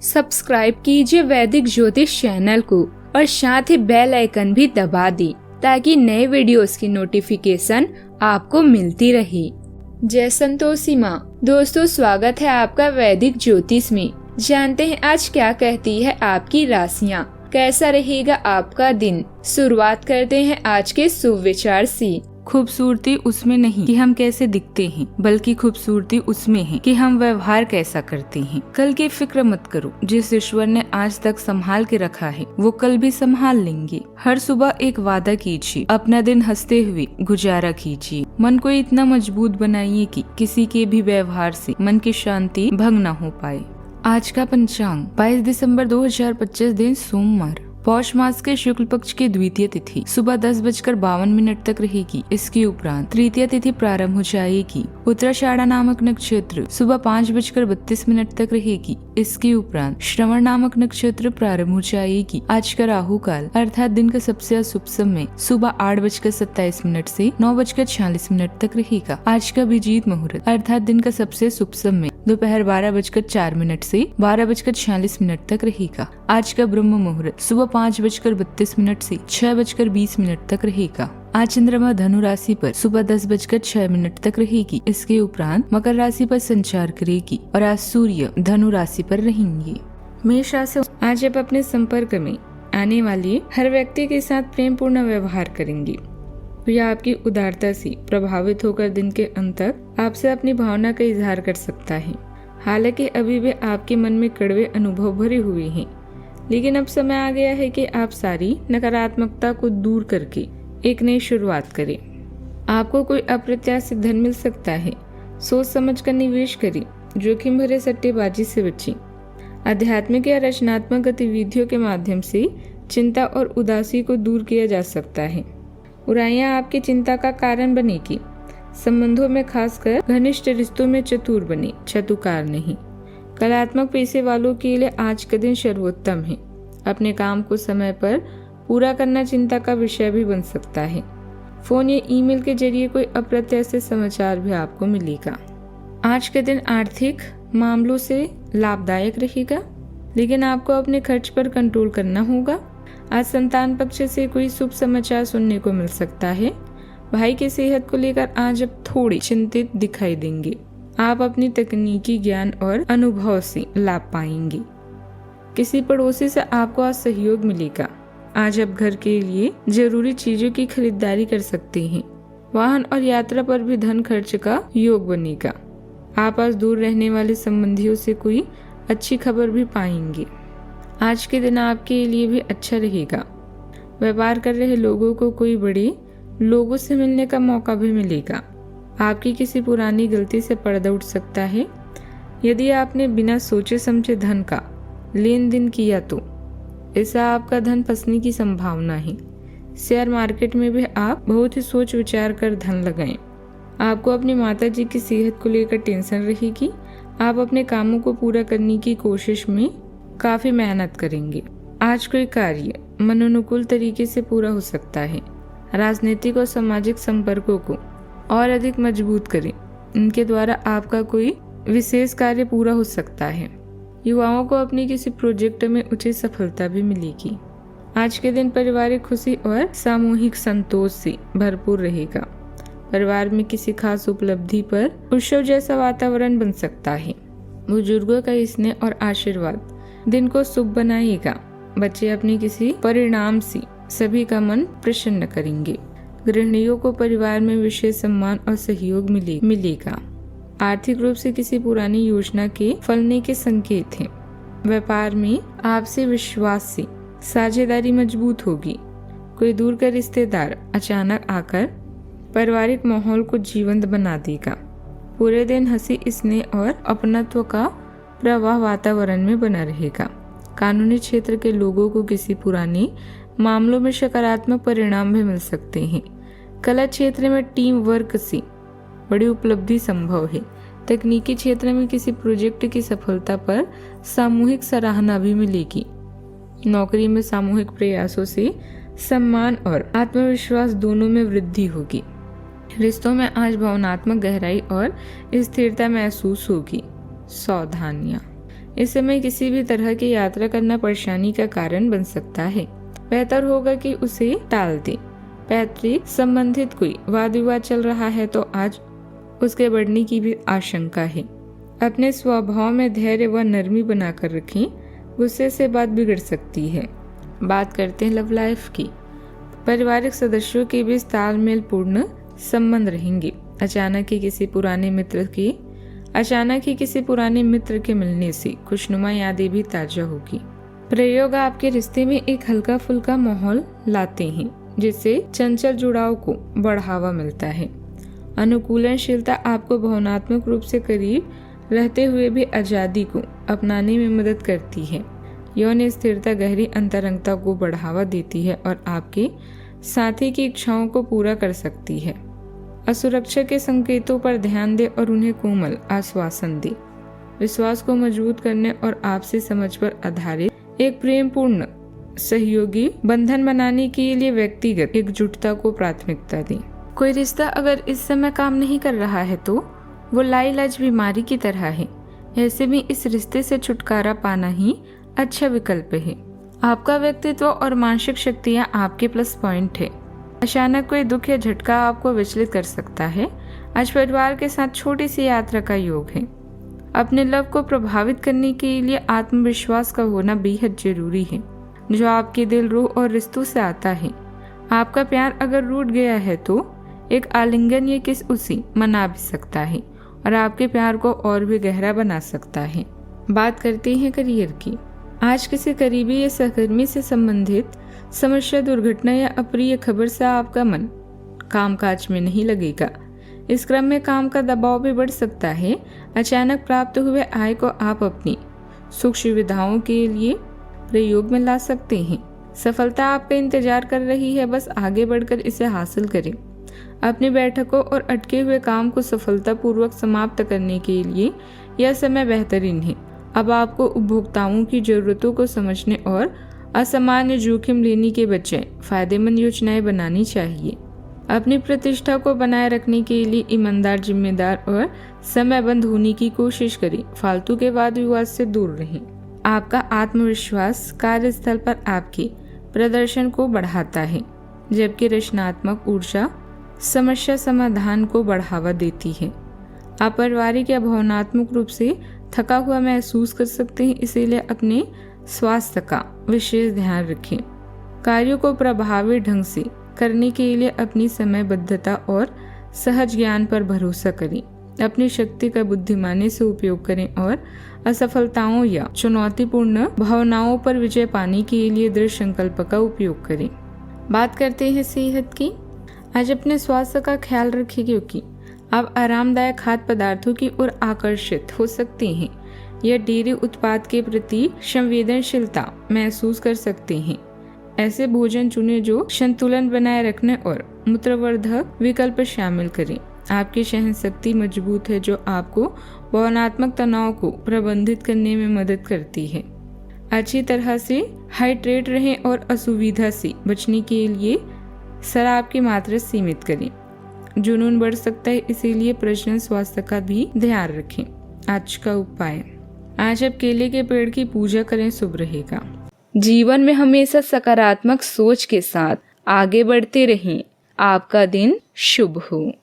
Subscribe कीजिए वैदिक ज्योतिष चैनल को और साथ ही बेल आइकन भी दबा दी ताकि नए वीडियोस की नोटिफिकेशन आपको मिलती रहे। जय संतोषी माँ। दोस्तों, स्वागत है आपका वैदिक ज्योतिष में। जानते हैं आज क्या कहती है आपकी राशियाँ, कैसा रहेगा आपका दिन। शुरुआत करते हैं आज के शुभ विचार से। खूबसूरती उसमें नहीं कि हम कैसे दिखते हैं, बल्कि खूबसूरती उसमें है कि हम व्यवहार कैसा करते हैं। कल की फिक्र मत करो, जिस ईश्वर ने आज तक संभाल के रखा है वो कल भी संभाल लेंगे। हर सुबह एक वादा कीजिए, अपना दिन हंसते हुए गुजारा कीजिए। मन को इतना मजबूत बनाइए कि किसी के भी व्यवहार से मन की शांति भंग न हो पाए। आज का पंचांग 22 दिसंबर 2025 दिन सोमवार। पौष मास के शुक्ल पक्ष की द्वितीय तिथि सुबह 10:52 तक रहेगी। इसके उपरांत तृतीय तिथि प्रारंभ हो जाएगी। उत्तराषाढ़ा नामक नक्षत्र सुबह 5:32 तक रहेगी। इसके उपरांत श्रवण नामक नक्षत्र प्रारंभ हो जाएगी। आज का राहु काल अर्थात दिन का सबसे अशुभ समय सुबह 8:27 से 9:46 तक रहेगा। आज का अभिजीत मुहूर्त अर्थात दिन का सबसे शुभ समय दोपहर 12:04 से 12:46 तक रहेगा। आज का ब्रह्म मुहूर्त सुबह 5:32 से 6:20 तक रहेगा। आज चंद्रमा धनु राशि पर सुबह 10:06 तक रहेगी। इसके उपरांत मकर राशि पर संचार करेगी और आज सूर्य धनु राशि पर रहेंगे। मेष राशि, आज आप अपने संपर्क में आने वाले हर व्यक्ति के साथ प्रेम पूर्ण व्यवहार करेंगे। यह आपकी उदारता से प्रभावित होकर दिन के अंत तक आपसे अपनी भावना का इजहार कर सकता है। हालांकि अभी भी आपके मन में कड़वे अनुभव भरे हुए हैं, लेकिन अब समय आ गया है कि आप सारी नकारात्मकता को दूर करके एक नई शुरुआत करें। आपको कोई अप्रत्याशित धन मिल सकता है। सोच समझ कर निवेश करें, जोखिम भरे सट्टेबाजी से बचें। आध्यात्मिक या रचनात्मक गतिविधियों के माध्यम से चिंता और उदासी को दूर किया जा सकता है। बुराइयां आपकी चिंता का कारण बनेगी। संबंधों में खासकर घनिष्ठ रिश्तों में चतुर बने, चतुकार नहीं। कलात्मक पेशे वालों के लिए आज का दिन सर्वोत्तम है। अपने काम को समय पर पूरा करना चिंता का विषय भी बन सकता है। फोन या ईमेल के जरिए कोई अप्रत्याशित समाचार भी आपको मिलेगा। आज का दिन आर्थिक मामलों से लाभदायक रहेगा, लेकिन आपको अपने खर्च पर कंट्रोल करना होगा। आज संतान पक्ष से कोई शुभ समाचार सुनने को मिल सकता है। भाई की सेहत को लेकर आज आप थोड़ी चिंतित दिखाई देंगे। आप अपनी तकनीकी ज्ञान और अनुभव से लाभ पाएंगे। किसी पड़ोसी से आपको आज सहयोग मिलेगा। आज आप घर के लिए जरूरी चीजों की खरीदारी कर सकते हैं। वाहन और यात्रा पर भी धन खर्च का योग बनेगा। आप आज दूर रहने वाले संबंधियों से कोई अच्छी खबर भी पाएंगे। आज के दिन आपके लिए भी अच्छा रहेगा। व्यापार कर रहे लोगों को कोई बड़े लोगों से मिलने का मौका भी मिलेगा। आपकी किसी पुरानी गलती से पर्दा उठ सकता है। यदि आपने बिना सोचे समझे धन का लेन देन किया तो ऐसा आपका धन फंसने की संभावना है। शेयर मार्केट में भी आप बहुत ही सोच विचार कर धन लगाएं। आपको अपनी माता जी की सेहत को लेकर टेंशन रहेगी। आप अपने कामों को पूरा करने की कोशिश में काफी मेहनत करेंगे। आज कोई कार्य मनोनुकूल तरीके से पूरा हो सकता है। राजनीतिक और सामाजिक संपर्कों को और अधिक मजबूत करें। इनके द्वारा आपका कोई विशेष कार्य पूरा हो सकता है। युवाओं को अपनी किसी प्रोजेक्ट में उचित सफलता भी मिलेगी। आज के दिन पारिवारिक खुशी और सामूहिक संतोष से भरपूर रहेगा। परिवार में किसी खास उपलब्धि पर उत्सव जैसा वातावरण बन सकता है। बुजुर्गों का स्नेह और आशीर्वाद दिन को शुभ बनाएगा। बच्चे अपने किसी परिणाम से सभी का मन प्रसन्न करेंगे। गृहिणियों को परिवार में विशेष सम्मान और सहयोग मिलेगा। आर्थिक रूप से किसी पुरानी योजना के फलने के संकेत हैं। व्यापार में आपसी विश्वास से साझेदारी मजबूत होगी। कोई दूर का रिश्तेदार अचानक आकर पारिवारिक माहौल को जीवंत बना देगा। पूरे दिन हंसी, स्नेह और अपनत्व का प्रवाह वातावरण में बना रहेगा। कानूनी क्षेत्र के लोगों को किसी पुराने मामलों में सकारात्मक परिणाम भी मिल सकते हैं। कला क्षेत्र में टीम वर्क से बड़ी उपलब्धि संभव है। तकनीकी क्षेत्र में किसी प्रोजेक्ट की सफलता पर सामूहिक सराहना भी मिलेगी। नौकरी में सामूहिक प्रयासों से सम्मान और आत्मविश्वास दोनों में वृद्धि होगी। रिश्तों में आज भावनात्मक गहराई और स्थिरता महसूस होगी। सावधानियां, इस समय किसी भी तरह की यात्रा करना परेशानी का कारण बन सकता है। बेहतर होगा कि उसे टाल दें। पैतृक संबंधित कोई वाद विवाद चल रहा है तो आज उसके बढ़ने की भी आशंका है। अपने स्वभाव में धैर्य व नरमी बनाकर रखें, गुस्से से बात बिगड़ सकती है। बात करते हैं लव लाइफ की। पारिवारिक सदस्यों के बीच तालमेल पूर्ण संबंध रहेंगे। अचानक ही किसी पुराने मित्र के मिलने से खुशनुमा यादें भी ताजा होगी। प्रयोग आपके रिश्ते में एक हल्का फुल्का माहौल लाते हैं, जिससे चंचल जुड़ाव को बढ़ावा मिलता है। अनुकूलनशीलता आपको भावनात्मक रूप से करीब रहते हुए भी आजादी को अपनाने में मदद करती है। यौन स्थिरता गहरी अंतरंगता को बढ़ावा देती है और आपके साथी की इच्छाओं को पूरा कर सकती है। असुरक्षा के संकेतों पर ध्यान दें और उन्हें कोमल आश्वासन दें। विश्वास को मजबूत करने और आपसी समझ पर आधारित एक प्रेमपूर्ण सहयोगी बंधन बनाने के लिए व्यक्तिगत एकजुटता को प्राथमिकता दें। कोई रिश्ता अगर इस समय काम नहीं कर रहा है तो वो लाइलाज बीमारी की तरह है। ऐसे में इस रिश्ते से छुटकारा पाना ही अच्छा विकल्प है। आपका व्यक्तित्व और मानसिक शक्तियाँ आपके प्लस पॉइंट है। अचानक कोई दुख या झटका आपको विचलित कर सकता है। आज परिवार के साथ छोटी सी यात्रा का योग है। अपने लव को प्रभावित करने के लिए आत्मविश्वास का होना बेहद जरूरी है, जो आपके दिल, रूह और रिश्तों से आता है। आपका प्यार अगर रूठ गया है तो एक आलिंगन या किस उसी मना भी सकता है और आपके प्यार को और भी गहरा बना सकता है। बात करते हैं करियर की। आज किसी करीबी या सहकर्मी से संबंधित समस्या, दुर्घटना या अप्रिय खबर से आपका मन कामकाज में नहीं लगेगा। इस क्रम में काम का दबाव भी बढ़ सकता है। अचानक प्राप्त हुए आय को आप अपनी सुख सुविधाओं के लिए प्रयोग में ला सकते हैं। सफलता आपका इंतजार कर रही है, बस आगे बढ़कर इसे हासिल करें। अपनी बैठकों और अटके हुए काम को सफलतापूर्वक समाप्त करने के लिए यह समय बेहतरीन है। अब आपको उपभोक्ताओं की जरूरतों को समझने और असामान्य जोखिम लेने के बजाय फायदेमंद योजनाएं बनानी चाहिए। अपनी प्रतिष्ठा को बनाए रखने के लिए ईमानदार, जिम्मेदार और समयबद्ध होने की कोशिश करें। फालतू के वाद विवाद से दूर रहें। आपका आत्मविश्वास कार्यस्थल पर आपके प्रदर्शन को बढ़ाता है, जबकि रचनात्मक ऊर्जा समस्या समाधान को बढ़ावा देती है। आप पारिवारिक या भावनात्मक रूप से थका हुआ महसूस कर सकते हैं, इसीलिए अपने स्वास्थ्य का विशेष ध्यान रखें। कार्यों को प्रभावी ढंग से करने के लिए अपनी समयबद्धता और सहज ज्ञान पर भरोसा करें। अपनी शक्ति का बुद्धिमानी से उपयोग करें और असफलताओं या चुनौतीपूर्ण भावनाओं पर विजय पाने के लिए दृढ़ संकल्प का उपयोग करें। बात करते हैं सेहत की। आज अपने स्वास्थ्य का ख्याल रखें, क्योंकि आप आरामदायक खाद्य पदार्थों की ओर आकर्षित हो सकते हैं या डेयरी उत्पाद के प्रति संवेदनशीलता महसूस कर सकते हैं। ऐसे भोजन चुनें जो संतुलन बनाए रखने और मूत्रवर्धक विकल्प शामिल करें। आपकी सहन शक्ति मजबूत है, जो आपको भावनात्मक तनाव को प्रबंधित करने में मदद करती है। अच्छी तरह से हाइड्रेट रहें और असुविधा से बचने के लिए शराब की मात्रा सीमित करें। जुनून बढ़ सकता है, इसीलिए प्रजनन स्वास्थ्य का भी ध्यान रखें। आज का उपाय, आज आप केले के पेड़ की पूजा करें, शुभ रहेगा। जीवन में हमेशा सकारात्मक सोच के साथ आगे बढ़ते रहें। आपका दिन शुभ हो।